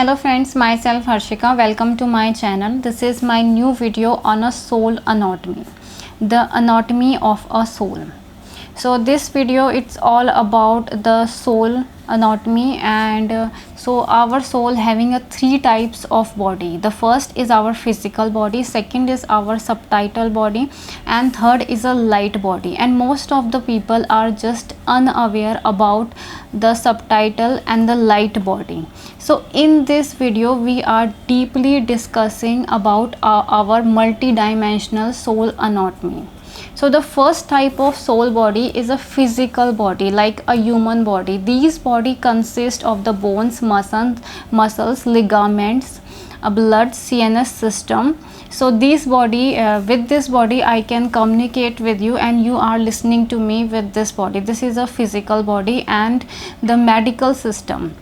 Hello friends, myself Harshika. Welcome to my channel. This is my new video on a soul anatomy, the anatomy of a soul. So this video, it's all about the soul anatomy, and so our soul having a three types of body. The first is our physical body, second is our subtitle body, and third is a light body. And most of the people are just unaware about the subtitle and the light body. So in this video we are deeply discussing about our multi-dimensional soul anatomy. So the first type of soul body is a physical body, like a human body. These body consist of the bones, muscles, ligaments, blood, CNS system. So this body, with this body I can communicate with you, and you are listening to me with this body. This is a physical body. And the medical system,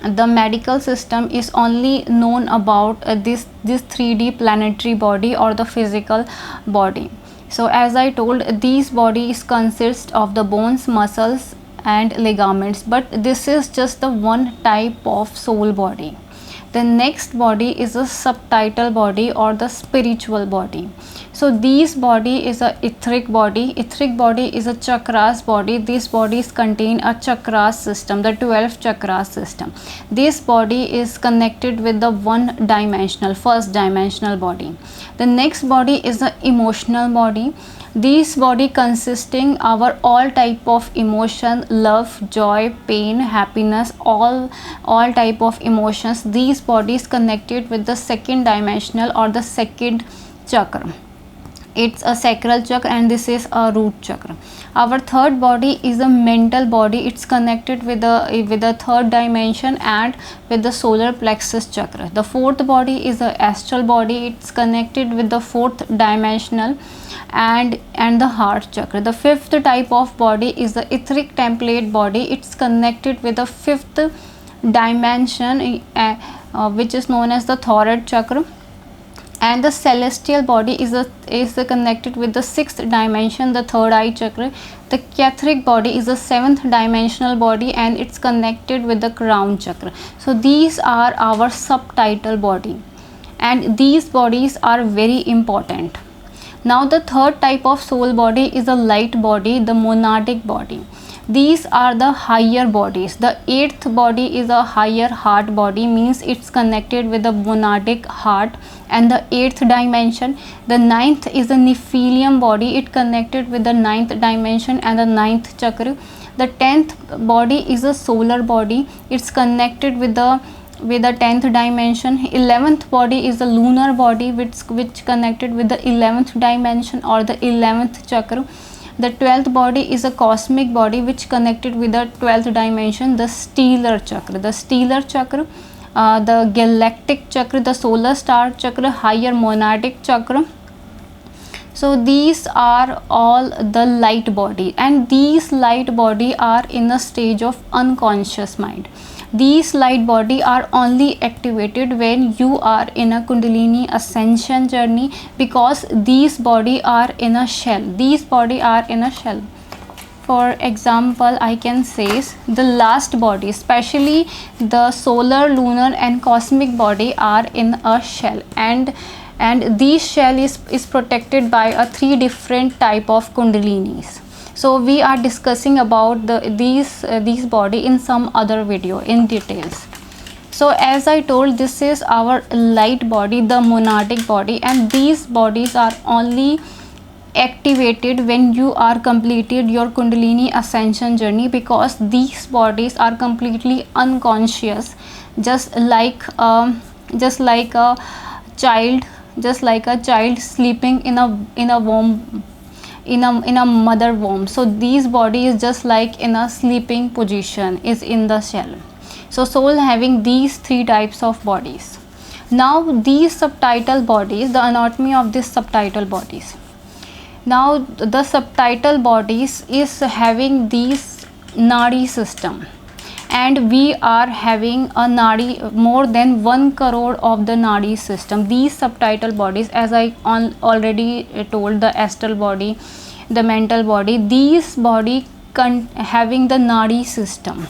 the medical system is only known about this 3D planetary body or the physical body. So as I told, these bodies consist of the bones, muscles and ligaments, but this is just the one type of soul body. The next body is a subtitle body or the spiritual body. So this body is a etheric body. Etheric body is a chakras body. These bodies contain a chakras system, the 12 chakras system. This body is connected with the one dimensional, first dimensional body. The next body is the emotional body. This body consisting our all type of emotion, love, joy, pain, happiness, all type of emotions. These bodies connected with the second dimensional or the second chakra. It's a sacral chakra, and this is a root chakra. Our third body is a mental body. It's connected with the third dimension and with the solar plexus chakra. The fourth body is a astral body. It's connected with the fourth dimensional and the heart chakra. The fifth type of body is the etheric template body. It's connected with the fifth dimension, which is known as the thoracic chakra. And the celestial body is connected with the sixth dimension, the third eye chakra. The etheric body is the seventh dimensional body, and it's connected with the crown chakra. So these are our subtitle body, and these bodies are very important. Now the third type of soul body is a light body, the monadic body. These are the higher bodies. The eighth body is a higher heart body, means it's connected with the monadic heart and the eighth dimension. The ninth is a Nephilim body. It connected with the ninth dimension and the ninth chakra. The 10th body is a solar body. It's connected with the 10th dimension. 11th body is the lunar body, which connected with the 11th dimension or the 11th chakra. The 12th body is a cosmic body, which connected with the 12th dimension, the stellar chakra. The stellar chakra, the galactic chakra, the solar star chakra, higher monadic chakra. So these are all the light body, and these light body are in a stage of unconscious mind. These light body are only activated when you are in a kundalini ascension journey, because these body are in a shell. These body are in a shell. For example, I can say the last body, especially the solar, lunar and cosmic body, are in a shell, and this shell is protected by a three different type of kundalinis. So we are discussing about these body in some other video in details. So as I told, this is our light body, the monadic body, and these bodies are only activated when you are completed your kundalini ascension journey, because these bodies are completely unconscious, just like a child sleeping in a womb, in a mother womb. So these body is just like in a sleeping position, is in the shell. So soul having these three types of bodies. Now these subtitle bodies, the anatomy of these subtitle bodies. Now the subtitle bodies is having these nadi system, and we are having a nadi, more than 1 crore of the nadi system. These subtitle bodies, as I already told, the astral body, the mental body, these body having the nadi system,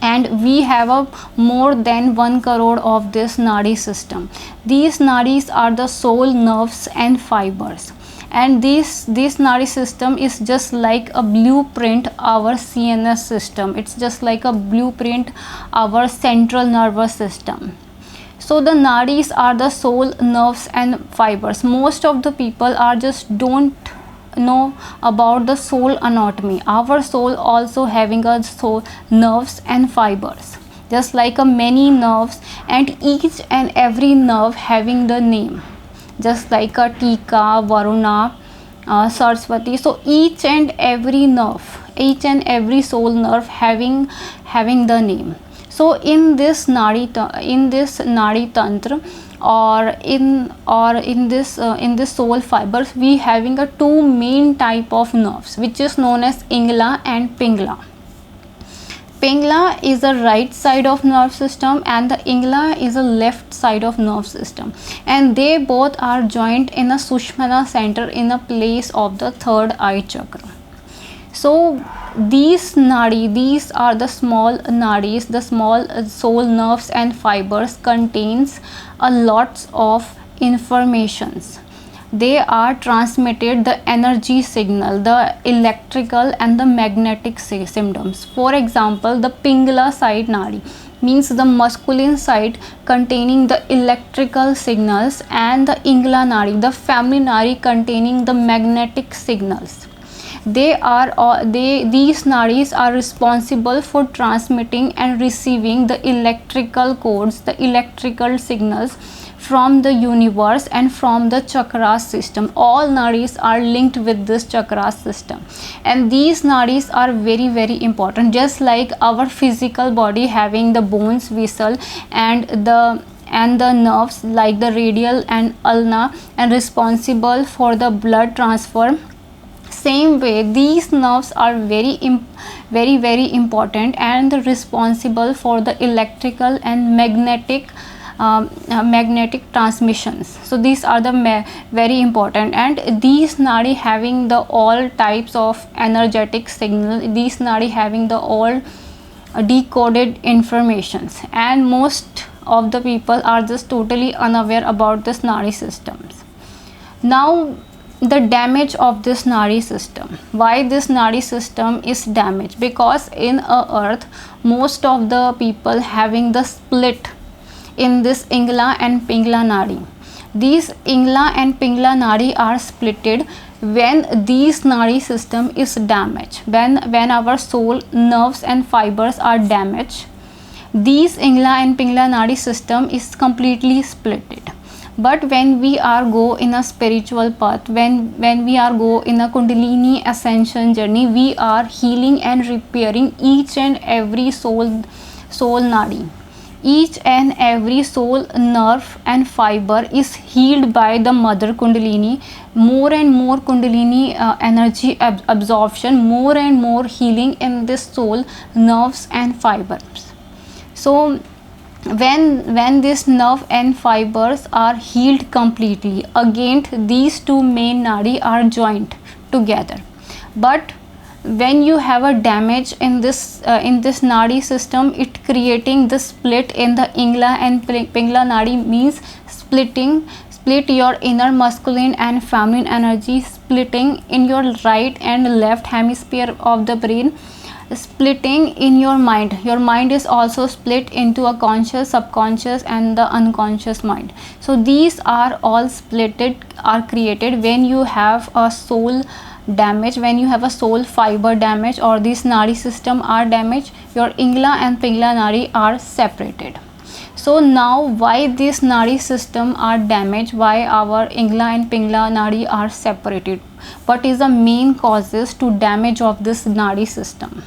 and we have a more than 1 crore of this nadi system. These nadis are the soul nerves and fibers, and this nadi system is just like a blueprint our CNS system. It's just like a blueprint our central nervous system. So the nadis are the soul nerves and fibers. Most of the people are just don't know about the soul anatomy. Our soul also having a soul nerves and fibers, just like a many nerves, and each and every nerve having the name, just like a Tika, Varuna, Saraswati. So each and every nerve, each and every soul nerve having the name. So in this nadi tantra, or in this soul fibers, we having a two main type of nerves, which is known as Ingla and Pingla. Pingla is the right side of nerve system and the Ingla is the left side of nerve system, and they both are joined in a Sushmana center in a place of the third eye chakra. So these are the small nadis, the small soul nerves and fibers contains a lots of informations. They are transmitted the energy signal, the electrical and the magnetic symptoms. For example, the Pingala side nadi means the masculine side containing the electrical signals, and the Ingla nadi, the feminine nadi, containing the magnetic signals. These nadis are responsible for transmitting and receiving the electrical codes, the electrical signals from the universe and from the chakra system. All nadis are linked with this chakra system, and these nadis are very, very important. Just like our physical body having the bones, vessel, and the nerves like the radial and ulna, and responsible for the blood transfer. Same way, these nerves are very very important and responsible for the electrical and magnetic transmissions. So these are the very important, and these nadi having the all types of energetic signal. These nadi having the all decoded informations, and most of the people are just totally unaware about this nadi systems. Now the damage of this nadi system. Why this nadi system is damaged? Because in earth, most of the people having the split in this Ingla and Pingla nadi. These Ingla and Pingla nadi are splitted when these nadi system is damaged. When our soul nerves and fibers are damaged, these Ingla and Pingla nadi system is completely splitted. But when we are go in a spiritual path, when we are go in a kundalini ascension journey, we are healing and repairing each and every soul nadi. Each and every soul nerve and fiber is healed by the mother kundalini. More and more kundalini energy absorption, more and more healing in this soul nerves and fibers. So when this nerve and fibers are healed completely, again these two main nadi are joined together. But when you have a damage in this nadi system, it creating the split in the Ingla and Pingla nadi, means split your inner masculine and feminine energy, splitting in your right and left hemisphere of the brain, splitting in your mind. Your mind is also split into a conscious, subconscious and the unconscious mind. So these are all created when you have a soul damage, when you have a soul fiber damage, or this nadi system are damaged. Your Ingla and Pingla nadi are separated. So now why this nadi system are damaged, why our Ingla and Pingla nadi are separated, what is the main causes to damage of this nadi system?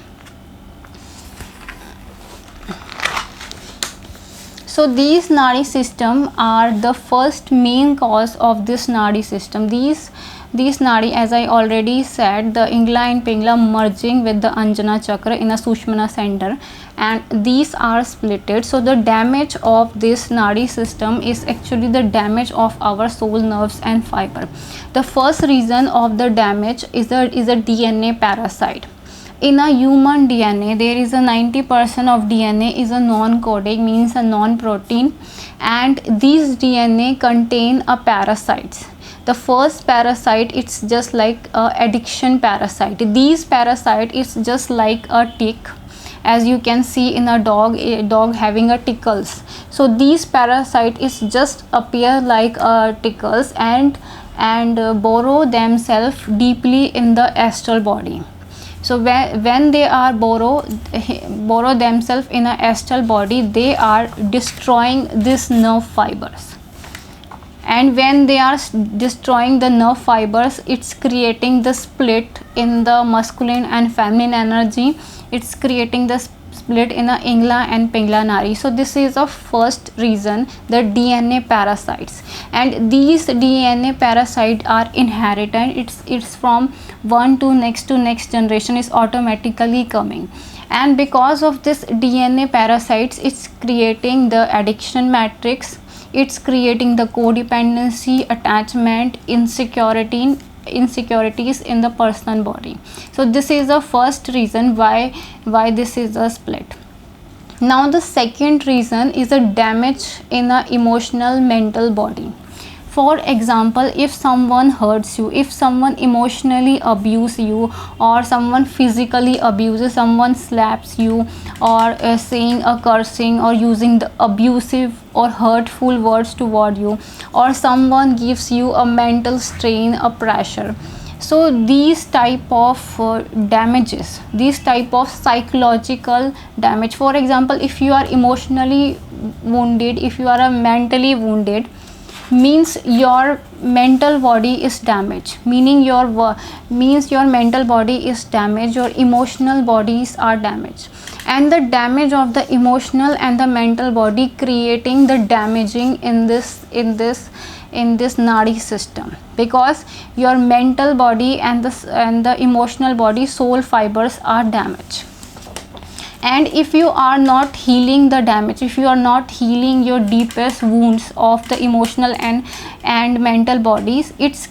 So these nadi system are the first main cause of this nadi system. These nadi, as I already said, the Ingla and Pingla merging with the Anjana chakra in a Sushmana center, and these are splitted. So the damage of this nadi system is actually the damage of our soul nerves and fiber. The first reason of the damage is a DNA parasite. in a human DNA, there is a 90% of DNA is a non-coding, means a non-protein, and these DNA contain a parasites. The first parasite, it's just like a addiction parasite. These parasite is just like a tick, as you can see in a dog having a tickles. So these parasite is just appear like tickles and burrow themselves deeply in the astral body. So when they are burrow themselves in a astral body, they are destroying these nerve fibers. And when they are destroying the nerve fibers, it's creating the split in the masculine and feminine energy. It's creating the split in a Ingla and Pingla Nari. So this is the first reason, the DNA parasites. And these DNA parasites are inherited. It's from one to next generation is automatically coming. And because of this DNA parasites, it's creating the addiction matrix. It's creating the codependency, attachment, insecurities in the personal body. So this is the first reason why this is a split. Now the second reason is a damage in a emotional mental body. For example, if someone hurts you, if someone emotionally abuses you, or someone physically abuses, someone slaps you, or saying a cursing or using the abusive or hurtful words toward you, or someone gives you a mental strain, a pressure. So these type of damages, these type of psychological damage. For example, if you are emotionally wounded, if you are mentally wounded, means your mental body is damaged, meaning your mental body is damaged, your emotional bodies are damaged, and the damage of the emotional and the mental body creating the damaging in this nadi system, because your mental body and the emotional body soul fibers are damaged. And if you are not healing the damage, if you are not healing your deepest wounds of the emotional and mental bodies, it's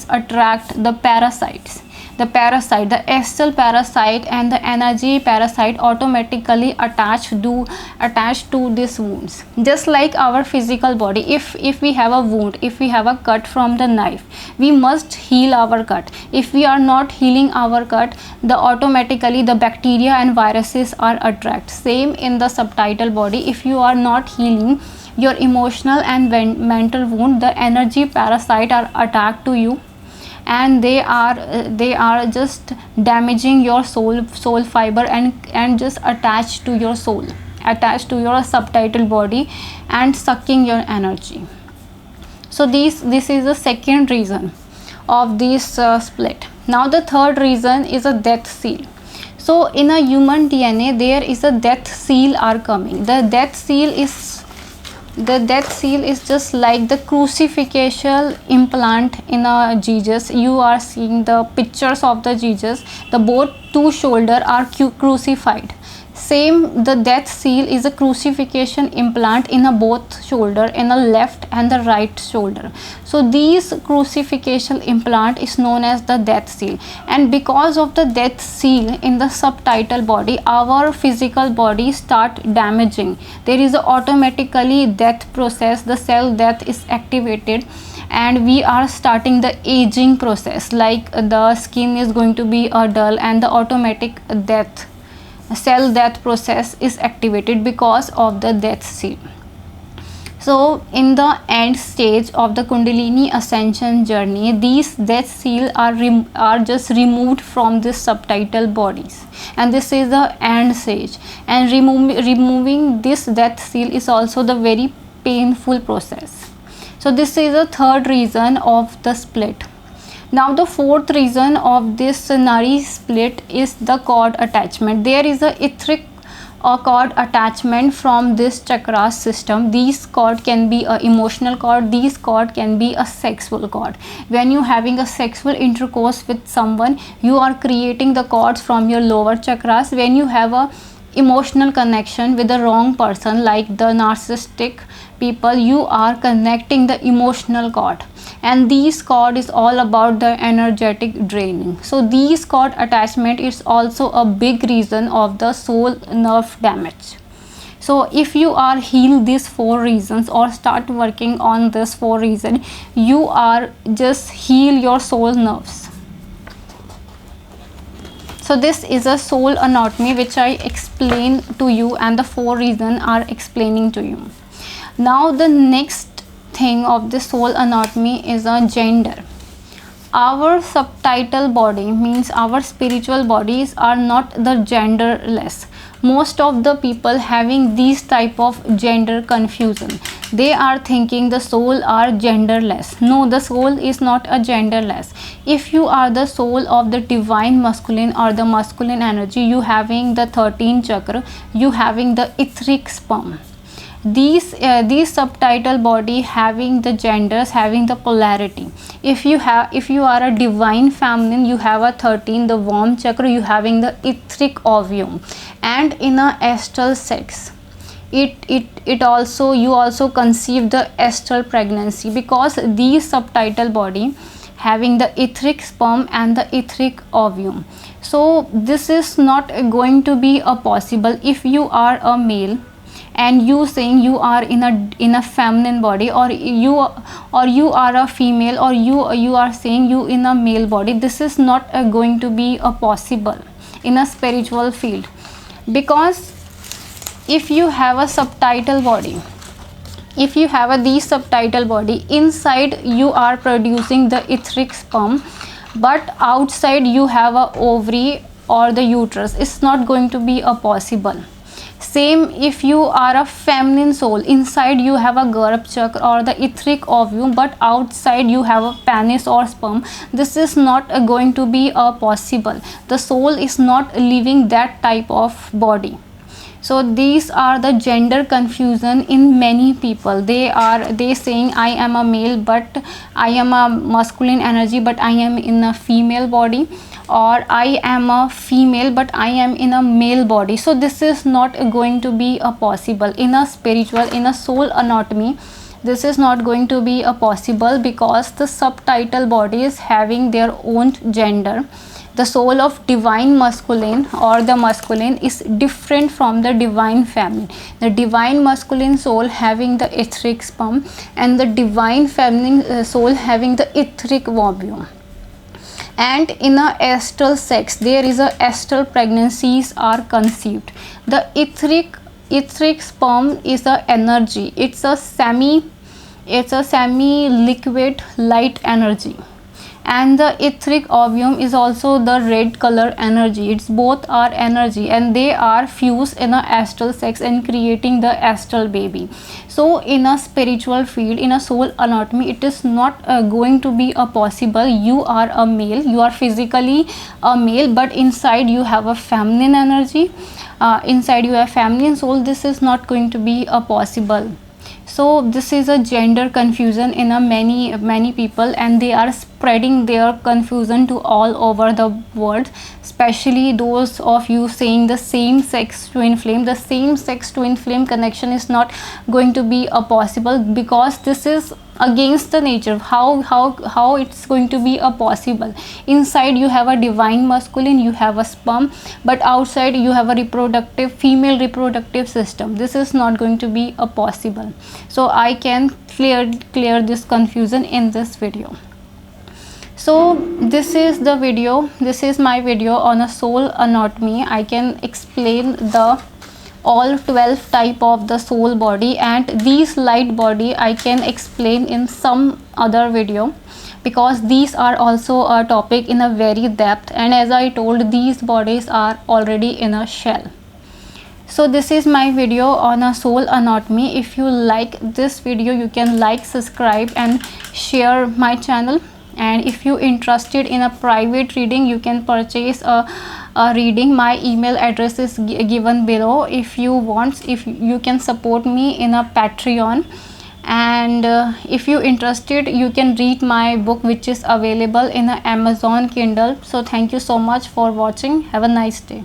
attract the parasites. The astral parasite and the energy parasite automatically attach to these wounds. Just like our physical body, if we have a wound, if we have a cut from the knife, we must heal our cut. If we are not healing our cut, automatically the bacteria and viruses are attract. Same in the subtitle body, if you are not healing your emotional and mental wound, the energy parasite are attacked to you, and they are just damaging your soul fiber and just attached to your soul, attached to your subtitle body, and sucking your energy. So this is the second reason of this split. Now the third reason is a death seal. So in a human DNA, there is a death seal are coming. The death seal is just like the crucifixion implant in a Jesus. You are seeing the pictures of the Jesus, the both two shoulder are crucified. Same, the death seal is a crucifixion implant in a both shoulder, in the left and the right shoulder. So these crucifixion implant is known as the death seal. And because of the death seal in the subtitle body, our physical body start damaging. There is a automatically death process, the cell death is activated, and we are starting the aging process, like the skin is going to be dull, and the automatic cell death process is activated because of the death seal. So in the end stage of the kundalini ascension journey, these death seal are just removed from this subtitle bodies, and this is the end stage. And removing this death seal is also the very painful process. So this is the third reason of the split. Now the fourth reason of this nari split is the cord attachment. There is a etheric cord attachment from this chakra system. These cord can be a emotional cord, these cord can be a sexual cord. When you having a sexual intercourse with someone, you are creating the cords from your lower chakras. When you have a emotional connection with the wrong person, like the narcissistic people, you are connecting the emotional cord. and these cord is all about the energetic draining. So these cord attachment is also a big reason of the soul nerve damage. So if you are heal these 4 reasons or start working on this 4 reason, you are just heal your soul nerves. So this is a soul anatomy which I explain to you, and the 4 reasons are explaining to you. Now the next thing of the soul anatomy is a gender. Our subtitle body means our spiritual bodies are not the genderless. Most of the people having these type of gender confusion. They are thinking the soul are genderless. No, the soul is not a genderless. If you are the soul of the divine masculine or the masculine energy, you having the 13 chakra, you having the etheric sperm. These subtitle body having the genders, having the polarity. If you are a divine feminine, you have a 13, the warm chakra, you having the etheric ovum. And in a astral sex, it also, you also conceive the astral pregnancy, because these subtitle body having the etheric sperm and the etheric ovum. So this is not going to be a possible if you are a male and you saying you are in a feminine body, or you are a female, or you are saying you in a male body. This is not going to be a possible in a spiritual field, because if you have a subtitle body, if you have these subtitle body, inside you are producing the etheric sperm, but outside you have a ovary or the uterus. It's not going to be a possible. Same if you are a feminine soul, inside you have a garbh chakra or the etheric ovum, but outside you have a penis or sperm. This is not going to be a possible. The soul is not living that type of body. So these are the gender confusion in many people. They saying I am a male but I am a masculine energy but I am in a female body, or I am a female but I am in a male body. So this is not going to be a possible in a spiritual, in a soul anatomy. This is not going to be a possible, because the subtitle body is having their own gender. The soul of divine masculine or the masculine is different from the divine feminine. The divine masculine soul having the etheric sperm, and the divine feminine soul having the etheric ovum. And in a astral sex, there is a astral pregnancies are conceived. The etheric sperm is a energy. It's a semi liquid light energy, and the etheric ovum is also the red color energy. It's both are energy, and they are fused in a astral sex and creating the astral baby. So in a spiritual field, in a soul anatomy, it is not going to be a possible. You are a male, you are physically a male, but inside you have a feminine energy, inside you have feminine soul. This is not going to be a possible. So this is a gender confusion in a many people, and they are spreading their confusion to all over the world, especially those of you saying the same sex twin flame. The same sex twin flame connection is not going to be a possible, because this is against the nature. How it's going to be a possible? Inside you have a divine masculine, you have a sperm, but outside you have a reproductive female reproductive system. This is not going to be a possible. So I can clear this confusion in this video. So this is the video, this is my video on a soul anatomy. I can explain the all 12 type of the soul body, and these light body I can explain in some other video, because these are also a topic in a very depth, and as I told, these bodies are already in a shell. So this is my video on a soul anatomy. If you like this video, you can like, subscribe and share my channel. And if you interested in a private reading, you can purchase a reading. My email address is given below. If you want, if you can support me in a Patreon, and if you interested, you can read my book, which is available in a Amazon Kindle. So thank you so much for watching. Have a nice day.